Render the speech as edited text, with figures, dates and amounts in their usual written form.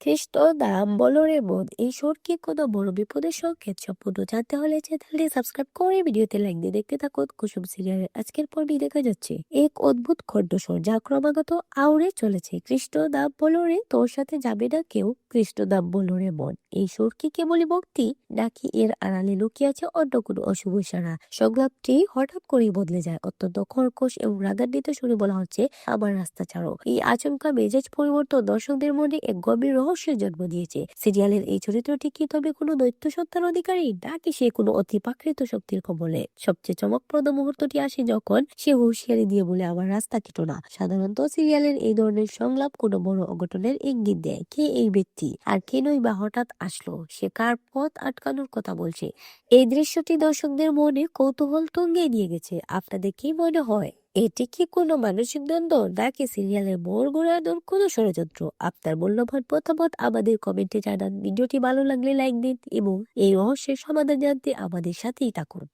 খ্রিস্ট দাম বলরে বোধ এই কি কোনো বড় বিপদের সংকেত? সম্পূর্ণ জানতে হলে চ্যানেলটি সাবস্ক্রাইব করে ভিডিওতে লাইক দিয়ে দেখতে থাকুন। কুসুম সিরিয়ালের আজকের পর্বে দেখা যাচ্ছে এক অদ্ভুত কণ্ঠস্বর যা ক্রমাগত আউড়ে চলেছে, কৃষ্ণ দাম বলরে তোর সাথে যাবে না কেউ, কৃষ্ণ দাম বলরে মন। এই সুর কি কেবলই ভক্তি, নাকি এর আড়ালে লুকিয়ে আছে অন্য কোনো অশুভ ইশারা? সংলাপটি হঠাৎ করেই বদলে যায়, অত্যন্ত কর্কশ এবং রাগান্বিত সুরে বলা হচ্ছে, আমার রাস্তা ছাড়ো। এই আচমকা মেজাজ পরিবর্তন দর্শকদের মনে এক গভীর রহস্যের জন্ম দিয়েছে। সিরিয়ালের এই চরিত্রটি কি তবে কোনো দৈত্য সত্তার অধিকারী, নাকি সে কোনো অতিপ্রাকৃত শক্তির কবলে? সবচেয়ে চমকপ্রদ মুহূর্তটি আসে যখন সে হুঁশিয়ারি দিয়ে বলে, আমার রাস্তা কেটো না। সাধারণত সিরিয়ালের এই ধরনের সংলাপ কোনো বড় অঘটনের ইঙ্গিত দেয়। কে এই ব্যক্তি, আর কেনই বা হঠাৎ আসলো, সে কার পথ আটকানোর কথা বলছে? এই দৃশ্যটি দর্শকদের মনে কৌতূহল তুঙ্গে নিয়ে গেছে। আপনাদের কি মনে হয়, এটি কি কোনো মানসিক দ্বন্দ্ব, নাকি সিরিয়ালের মোড় ঘোরানোর কোনো ষড়যন্ত্র? আপনার মূল্যবান মতামত আমাদের কমেন্টে জানান। ভিডিওটি ভালো লাগলে লাইক দিন এবং এই রহস্যের সমাধান জানতে আমাদের সাথেই থাকুন।